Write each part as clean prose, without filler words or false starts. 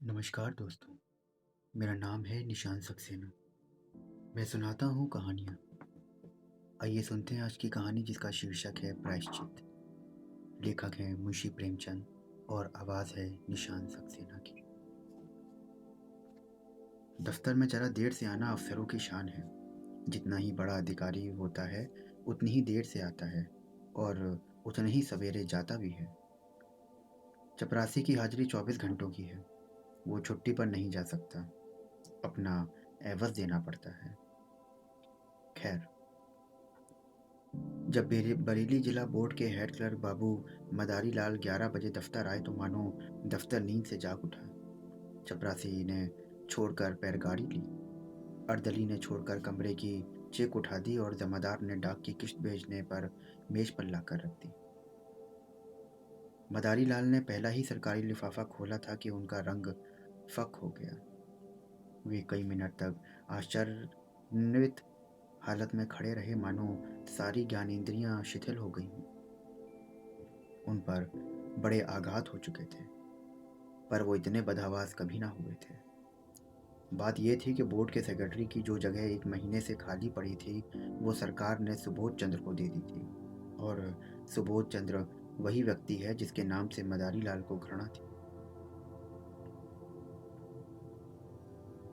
नमस्कार दोस्तों, मेरा नाम है निशान सक्सेना। मैं सुनाता हूँ कहानियाँ। आइए सुनते हैं आज की कहानी जिसका शीर्षक है प्रायश्चित। लेखक हैं मुंशी प्रेमचंद और आवाज़ है निशान सक्सेना की। दफ्तर में ज़रा देर से आना अफसरों की शान है। जितना ही बड़ा अधिकारी होता है उतनी ही देर से आता है और उतने ही सवेरे जाता भी है। चपरासी की हाजिरी 24 घंटों की है। वो छुट्टी पर नहीं जा सकता, अपना एवज़ देना पड़ता है। खैर, जब बरेली जिला बोर्ड के हेड क्लर्क बाबू मदारी लाल 11 बजे दफ्तर आए तो मानो दफ्तर नींद से जाग उठा। चपरासी ने छोड़कर बैलगाड़ी ली, अर्दली ने छोड़कर कमरे की चेक उठा दी और जमादार ने डाक की किश्त भेजने पर मेज पर लाकर रख दी। मदारी लाल ने पहला ही सरकारी लिफाफा खोला था कि उनका रंग फक हो गया। वे कई मिनट तक आश्चर्यान्वित हालत में खड़े रहे, मानो सारी ज्ञानेंद्रियां शिथिल हो गई हों। उन पर बड़े आघात हो चुके थे, पर वो इतने बदहवास कभी ना हुए थे। बात यह थी कि बोर्ड के सेक्रेटरी की जो जगह 1 महीने से खाली पड़ी थी वो सरकार ने सुबोध चंद्र को दे दी थी, और सुबोध चंद्र वही व्यक्ति है जिसके नाम से मदारी लाल को घृणा थी।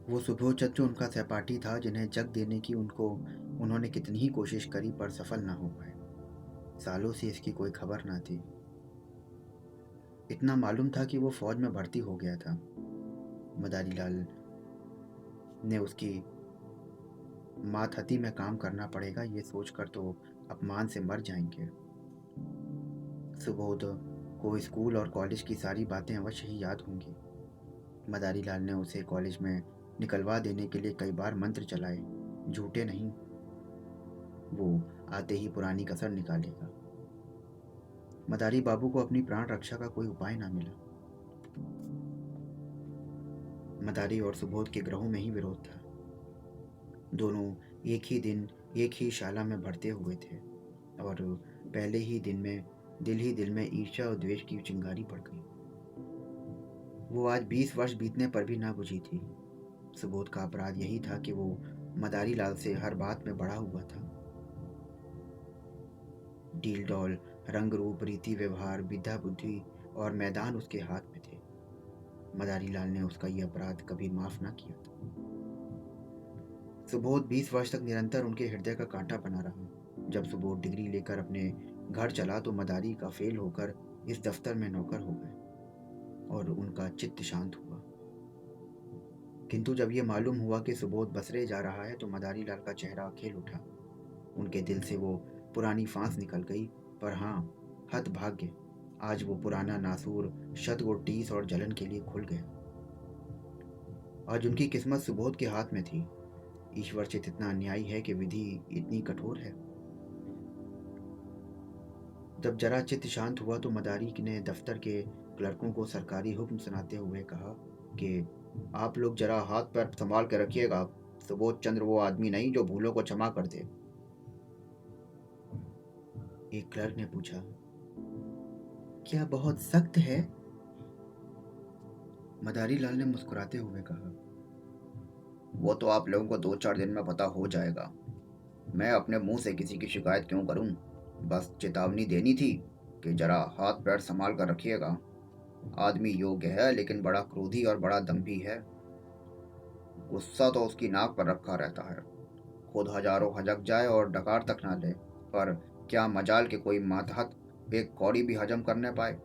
वो सुबोध चंद्र उनका सहपाठी था जिन्हें जग देने की उन्होंने कितनी ही कोशिश करी पर सफल ना हो पाए। सालों से इसकी कोई खबर ना थी। इतना मालूम था कि वो फौज में भर्ती हो गया था। मदारी लाल ने उसकी मातहती में काम करना पड़ेगा ये सोचकर तो अपमान से मर जाएंगे। सुबोध को स्कूल और कॉलेज की सारी बातें अवश्य ही याद होंगी। मदारी लाल ने उसे कॉलेज में निकलवा देने के लिए कई बार मंत्र चलाए, झूठे नहीं। वो आते ही पुरानी कसर निकालेगा। मदारी बाबू को अपनी प्राण रक्षा का कोई उपाय ना मिला। मदारी और सुबोध के ग्रहों में ही विरोध था। दोनों एक ही दिन एक ही शाला में भर्ते हुए थे और पहले ही दिन में दिल में ईर्ष्या और द्वेष की चिंगारी पड़ गई। वो आज 20 वर्ष बीतने पर भी ना बुझी थी। सुबोध का अपराध यही था कि वो मदारी लाल से हर बात में बढ़ा हुआ था। डील डॉल, रंग रूप, रीति व्यवहार, विद्या बुद्धि और मैदान उसके हाथ में थे। मदारी लाल ने उसका ये अपराध कभी माफ ना किया था। सुबोध 20 वर्ष तक निरंतर उनके हृदय का कांटा बना रहा। जब सुबोध डिग्री लेकर अपने घर चला तो मदारी का फेल होकर इस दफ्तर में नौकर हो गए और उनका चित्त शांत हुआ। किंतु जब ये मालूम हुआ कि सुबोध बसरे जा रहा है तो मदारी लाल का चेहरा खेल उठा। उनके दिल से वो पुरानी फांस निकल गई। पर हाँ, हतभाग्य, आज वो पुराना नासूर शतगुण टीस और जलन के लिए खुल गया। आज उनकी किस्मत सुबोध के हाथ में थी। ईश्वर चित इतना अन्यायी है कि विधि इतनी कठोर है। जब जरा चित्त शांत हुआ तो मदारी ने दफ्तर के क्लर्कों को सरकारी हुक्म सुनाते हुए कहा कि आप लोग जरा हाथ पैर संभाल के रखिएगा। सुबोध चंद्र वो आदमी नहीं जो भूलों को क्षमा कर दे। एक क्लर्क ने पूछा, क्या बहुत सख्त है? मदारी लाल ने मुस्कुराते हुए कहा, वो तो आप लोगों को 2-4 दिन में पता हो जाएगा। मैं अपने मुंह से किसी की शिकायत क्यों करूं? बस चेतावनी देनी थी कि जरा हाथ पैर संभाल कर रखिएगा। आदमी योग्य है लेकिन बड़ा क्रोधी और बड़ा दम्भी है। गुस्सा तो उसकी नाक पर रखा रहता है। खुद हजारों हजक जाए और डकार तक ना ले, पर क्या मजाल के कोई मातहत एक कौड़ी भी हजम करने पाए।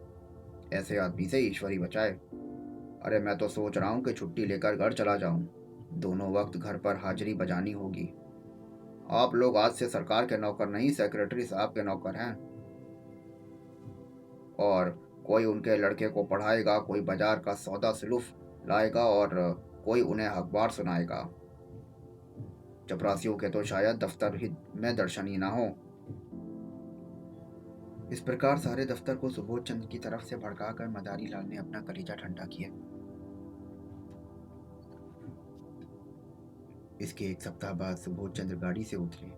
ऐसे आदमी से ईश्वर ही बचाए। अरे मैं तो सोच रहा हूँ कि छुट्टी लेकर घर चला जाऊं। दोनों वक्त घर पर हाजिरी बजानी होगी। आप लोग आज से सरकार के नौकर नहीं, सेक्रेटरी साहब के नौकर हैं। और कोई उनके लड़के को पढ़ाएगा, कोई बाजार का सौदा सुलूफ लाएगा और कोई उन्हें अखबार सुनाएगा। चपरासियों के तो शायद दफ्तर ही में दर्शन ही ना हो। इस प्रकार सारे दफ्तर को सुबोध चंद्र की तरफ से भड़काकर मदारी लाल ने अपना कलेजा ठंडा किया। इसके एक सप्ताह बाद सुबोध चंद्र गाड़ी से उतरे।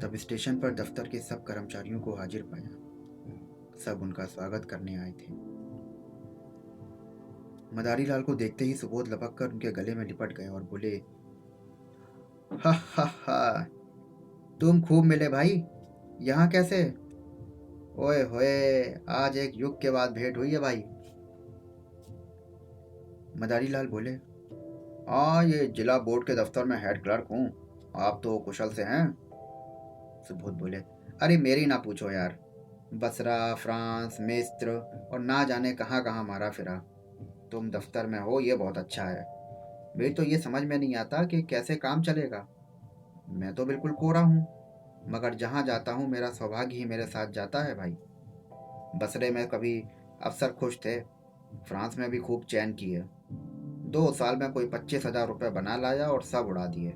तब स्टेशन पर दफ्तर के सब कर्मचारियों को हाजिर पाया। सब उनका स्वागत करने आए थे। मदारी लाल को देखते ही सुबोध लपक कर उनके गले में लिपट गए और बोले, हा हा हा, तुम खूब मिले भाई, यहाँ कैसे? ओए होए, आज एक युग के बाद भेंट हुई है भाई। मदारी लाल बोले, हाँ, ये जिला बोर्ड के दफ्तर में हेड क्लर्क हूँ। आप तो कुशल से हैं? सुबोध बोले, अरे मेरी ना पूछो यार, बसरा, फ्रांस, मिस्र और ना जाने कहाँ कहाँ मारा फिरा। तुम दफ्तर में हो ये बहुत अच्छा है। मेरी तो ये समझ में नहीं आता कि कैसे काम चलेगा। मैं तो बिल्कुल कोरा हूँ, मगर जहाँ जाता हूँ मेरा सौभाग्य ही मेरे साथ जाता है भाई। बसरे में कभी अफसर खुश थे, फ्रांस में भी खूब चैन किए। 2 साल में कोई 25,000 रुपये बना लाया और सब उड़ा दिए।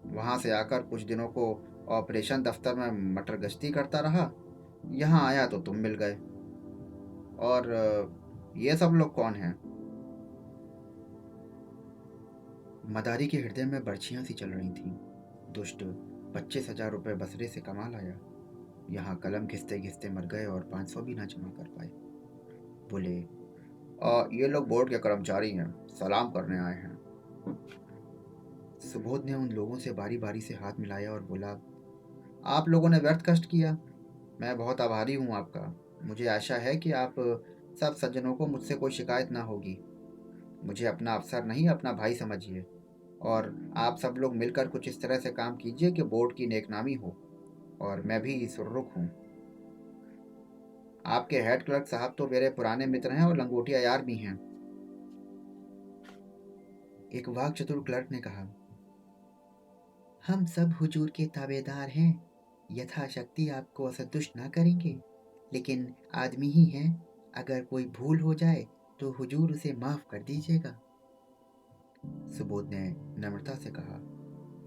वहां से आकर कुछ दिनों को ऑपरेशन दफ्तर में मटर गश्ती करता रहा। यहाँ आया तो तुम मिल गए। और ये सब लोग कौन हैं? मदारी के हृदय में बर्छियां सी चल रही थीं। दुष्ट 25,000 रुपये बसरे से कमा लाया, यहाँ कलम घिसते घिसते मर गए और 500 भी ना जमा कर पाए। बोले, ये लोग बोर्ड के कर्मचारी हैं, सलाम करने आए हैं। सुबोध ने उन लोगों से बारी बारी से हाथ मिलाया और बोला, आप लोगों ने व्यर्थ कष्ट किया। मैं बहुत आभारी हूँ आपका। मुझे आशा है कि आप सब सज्जनों को मुझसे कोई शिकायत ना होगी। मुझे अपना अफसर नहीं, अपना भाई समझिए। और आप सब लोग मिलकर कुछ इस तरह से काम कीजिए कि बोर्ड की नेकनामी हो। और मैं भी सुररुख हूँ। आपके हेड क्लर्क साहब तो मेरे पुराने मित्र हैं और लंगोटिया यार भी हैं। एक वाक चतुर क्लर्क ने कहा, हम सब हुजूर के ताबेदार हैं, यथाशक्ति आपको असंतुष्ट ना करेंगे, लेकिन आदमी ही हैं। अगर कोई भूल हो जाए तो हुजूर उसे माफ कर दीजिएगा। सुबोध ने नम्रता से कहा,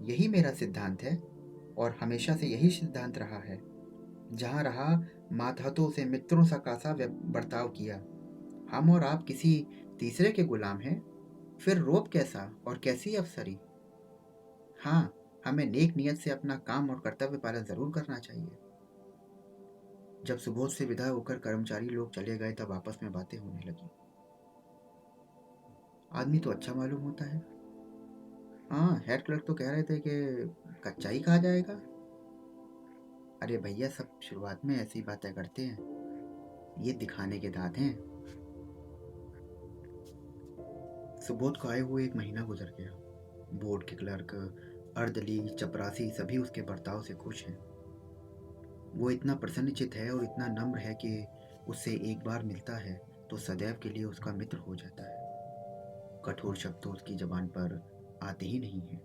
यही मेरा सिद्धांत है और हमेशा से यही सिद्धांत रहा है। जहाँ रहा, मातहतों से मित्रों सा कासा बर्ताव किया। हम और आप किसी तीसरे के गुलाम हैं, फिर रोब कैसा और कैसी अफसरी। हाँ, हमें नेक नियत से अपना काम और कर्तव्य पालन जरूर करना चाहिए। जब सुबोध से विदा होकर कर्मचारी लोग चले गए तब आपस में बातें होने लगी। आदमी तो अच्छा मालूम होता है। हाँ, हेड क्लर्क तो कह रहे थे कि कच्चा ही कहा जाएगा। अरे भैया, सब शुरुआत में ऐसी बातें करते हैं, ये दिखाने के दांत हैं। सुबोध को आए हुए 1 महीना गुजर गया। बोर्ड के क्लर्क, अर्दली, चपरासी सभी उसके बर्ताव से खुश हैं। वो इतना प्रसन्नचित है और इतना नम्र है कि उससे एक बार मिलता है तो सदैव के लिए उसका मित्र हो जाता है। कठोर शब्द तो उसकी जबान पर आते ही नहीं हैं।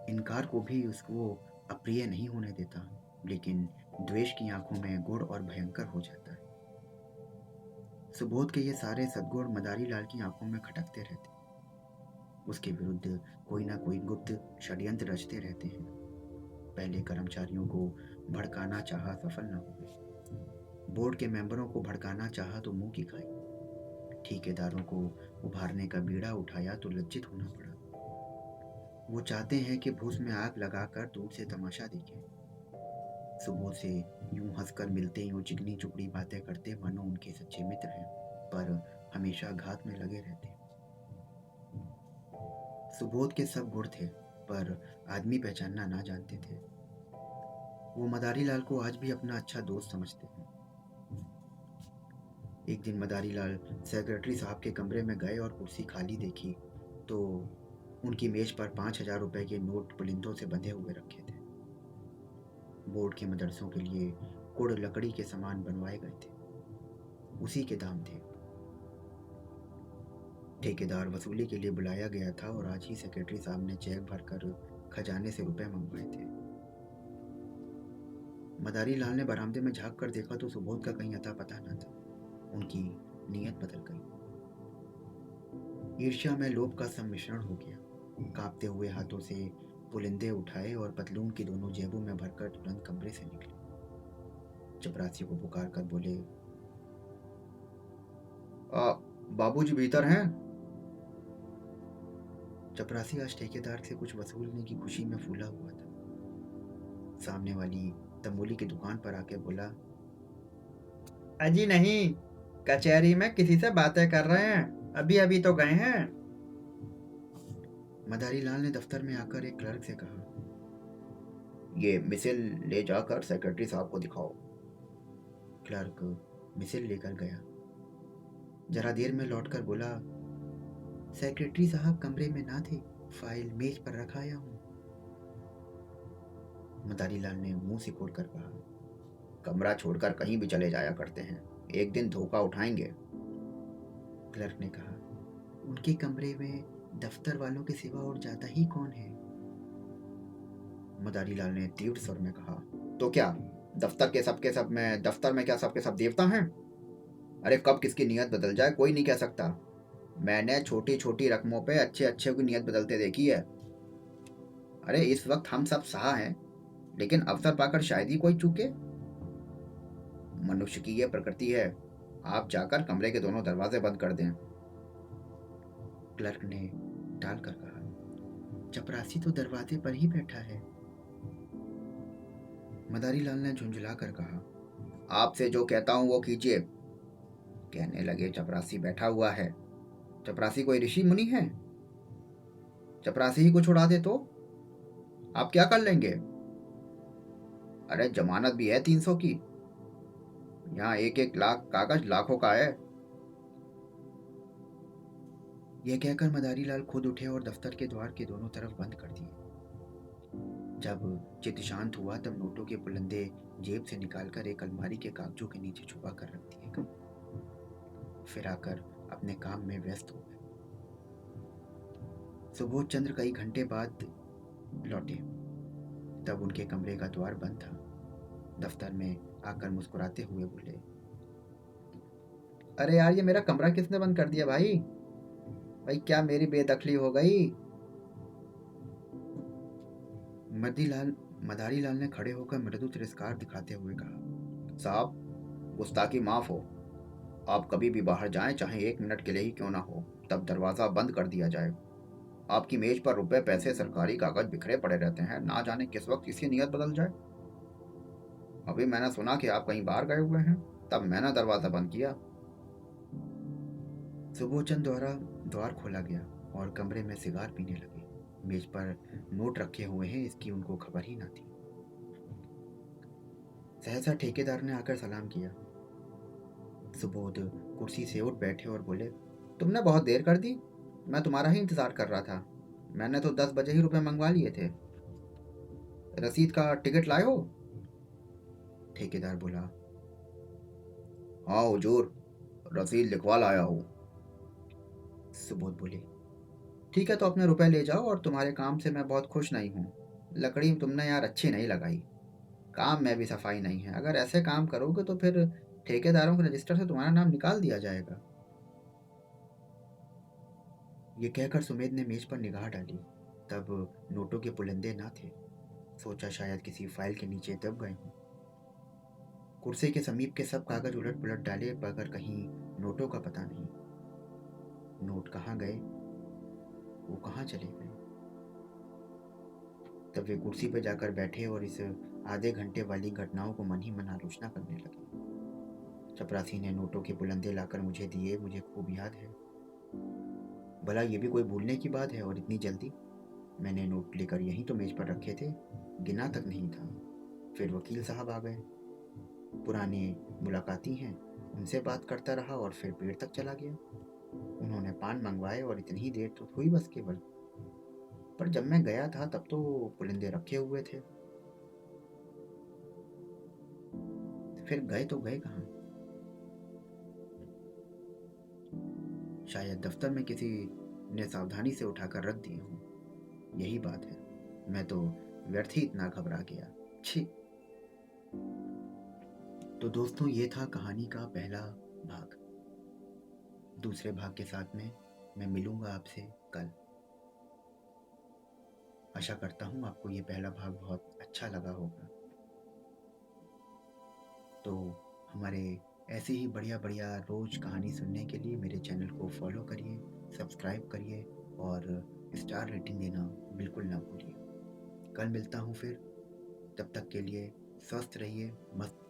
इनकार को भी उसको अप्रिय नहीं होने देता, लेकिन द्वेष की आंखों में गुड़ और भयंकर हो जाता है। सुबोध के ये सारे सद्गुण मदारी लाल की आंखों में खटकते रहते, उसके विरुद्ध कोई ना कोई गुप्त षड्यंत्र रचते रहते हैं। पहले कर्मचारियों को भड़काना चाहा, सफल न हुए। बोर्ड के मेंबरों को भड़काना चाहा तो मुंह की खाई। ठेकेदारों को उभारने का बीड़ा उठाया तो लज्जित होना पड़ा। वो चाहते हैं कि भूस में आग लगाकर दूर से तमाशा देखें। सुबह से यूं हंसकर मिलते यूं चिकनी चुपड़ी बातें करते मानो उनके सच्चे मित्र हैं, पर हमेशा घात में लगे रहते। सुबोध के सब गुण थे, पर आदमी पहचानना ना जानते थे। वो मदारी लाल को आज भी अपना अच्छा दोस्त समझते हैं। एक दिन मदारी लाल सेक्रेटरी साहब के कमरे में गए और कुर्सी खाली देखी तो उनकी मेज पर 5,000 रुपए के नोट पुलिंदों से बंधे हुए रखे थे। बोर्ड के मदरसों के लिए कुड़ लकड़ी के सामान बनवाए गए थे, उसी के दाम थे। ठेकेदार वसूली के लिए बुलाया गया था और आज ही सेक्रेटरी साहब ने चेक भरकर खजाने से रुपए मंगवाए थे। मदारी लाल ने बरामदे में झांक कर देखा तो सुबोध का कहीं अता पता न था। उनकी नीयत बदल गई। ईर्ष्या में लोभ का सम्मिश्रण हो गया। कांपते हुए हाथों से पुलिंदे उठाए और पतलून की दोनों जेबों में भरकर तुरंत कमरे से निकले। चपरासी को पुकार कर बोले, बाबूजी भीतर हैं? चपरासी आज ठेकेदार से कुछ वसूलने की खुशी में फूला हुआ था। सामने वाली तंबोली की दुकान पर आके बोला, अजी नहीं, कचहरी में किसी से बातें कर रहे हैं, अभी अभी तो गए हैं। मदारी लाल ने दफ्तर में आकर एक क्लर्क से कहा, ये मिसिल ले जाकर सेक्रेटरी साहब को दिखाओ। क्लर्क मिसिल लेकर गया। जरा देर में लौटकर बोला, सेक्रेटरी साहब कमरे में ना थे, फाइल मेज पर रखाया हूं। मदारी लाल ने मुंह सिकोड़ कर कहा, कमरा छोड़कर कहीं भी चले जाया करते हैं, एक दिन धोखा उठाएंगे। क्लर्क ने कहा, उनके कमरे में दफ्तर वालों के सिवा और जाता ही कौन है? मदारी लाल ने तीव्र स्वर में कहा, तो क्या दफ्तर में क्या सबके सब देवता हैं? अरे कब किसकी नियत बदल जाए कोई नहीं कह सकता। मैंने छोटी छोटी रकमों पे अच्छे अच्छे की नियत बदलते देखी है। अरे इस वक्त हम सब सहा हैं, लेकिन अवसर पाकर शायद ही कोई चूके। मनुष्य की यह प्रकृति है। आप जाकर कमरे के दोनों दरवाजे बंद कर दें। क्लर्क ने टाल कर कहा, चपरासी तो दरवाजे पर ही बैठा है। मदारी लाल ने झुंझला कर कहा, आपसे जो कहता हूं वो कीजिए। कहने लगे, चपरासी बैठा हुआ है। चपरासी कोई ऋषि मुनि है? चपरासी ही कुछ उड़ा दे तो आप क्या कर लेंगे? अरे जमानत भी है 300 की। यहाँ एक एक लाख कागज लाखों का है। यह कहकर मदारी लाल खुद उठे और दफ्तर के द्वार के दोनों तरफ बंद कर दिए। जब चित्त शांत हुआ तब नोटों के बुलंदे जेब से निकालकर एक अलमारी के कागजों के नीचे छुपा कर रख दिए। फिर आकर अपने काम में व्यस्त हो गए। सुबोध चंद्र कई घंटे बाद लौटे। तब उनके कमरे का द्वार बंद था। दफ्तर में आकर मुस्कुराते हुए बोले, अरे यार ये मेरा कमरा किसने बंद कर दिया भाई? भाई क्या मेरी बेदखली हो गई? मदारी लाल ने खड़े होकर मृदु तिरस्कार दिखाते हुए कहा, साहब गुस्ताखी माफ हो। आप कभी भी बाहर जाएं, चाहे 1 मिनट के लिए ही क्यों ना हो, तब दरवाजा बंद कर दिया जाए। आपकी मेज पर रुपए पैसे सरकारी कागज बिखरे पड़े रहते हैं, ना जाने किस वक्त किसकी नियत बदल जाए। अभी मैंने सुना कि आप कहीं बाहर गए हुए हैं, तब मैंने दरवाजा बंद किया। सुबोचन द्वारा द्वार खोला गया और कमरे में सिगार पीने लगे। मेज पर नोट रखे हुए हैं इसकी उनको खबर ही ना थी। सहसा ठेकेदार ने आकर सलाम किया। सुबोध कुर्सी से उठ बैठे और बोले, तुमने बहुत देर कर दी, मैं तुम्हारा ही इंतजार कर रहा था। मैंने तो 10 बजे ही रुपए मंगवा लिए थे। रसीद का टिकट लाए हो? ठेकेदार बोला, हाँ हुजूर, रसीद लिखवा लाया हूँ। सुबोध बोले, ठीक है तो अपने रुपए ले जाओ, और तुम्हारे काम से मैं बहुत खुश नहीं हूँ। लकड़ी तुमने यार अच्छी नहीं लगाई, काम में भी सफाई नहीं है। अगर ऐसे काम करोगे तो फिर ठेकेदारों के रजिस्टर से तुम्हारा नाम निकाल दिया जाएगा। ये कहकर सुमेध ने मेज पर निगाह डाली। तब नोटों के पुलिंदे ना थे। सोचा शायद किसी फाइल के नीचे दब गए हों। कुर्सी के समीप के सब कागज उलट पुलट डाले, मगर कहीं नोटों का पता नहीं। नोट कहाँ गए, वो कहाँ चले गए? तब वे कुर्सी पर जाकर बैठे और इस आधे घंटे वाली घटनाओं को मन ही मन आलोचना करने लगे। चपरासी ने नोटों के बुलंदे लाकर मुझे दिए, मुझे खूब याद है। भला ये भी कोई भूलने की बात है, और इतनी जल्दी? मैंने नोट लेकर यहीं तो मेज पर रखे थे, गिना तक नहीं था। फिर वकील साहब आ गए। पुराने मुलाकाती हैं, उनसे बात करता रहा और फिर पेड़ तक चला गया। उन्होंने पान मंगवाए और इतनी ही देर तो हुई बस केवल। पर जब मैं गया था तब तो पुलिंदे रखे हुए थे। फिर गए तो गए कहाँ? शायद दफ्तर में किसी ने सावधानी से उठाकर रख दिए हों। यही बात है, मैं तो व्यर्थ ही इतना घबरा गया। छी। तो दोस्तों ये था कहानी का पहला भाग। दूसरे भाग के साथ में मैं मिलूंगा आपसे कल। आशा करता हूँ आपको ये पहला भाग बहुत अच्छा लगा होगा। तो हमारे ऐसी ही बढ़िया बढ़िया रोज कहानी सुनने के लिए मेरे चैनल को फॉलो करिए, सब्सक्राइब करिए और स्टार रेटिंग देना बिल्कुल ना भूलिए। कल मिलता हूँ फिर, तब तक के लिए स्वस्थ रहिए, मस्त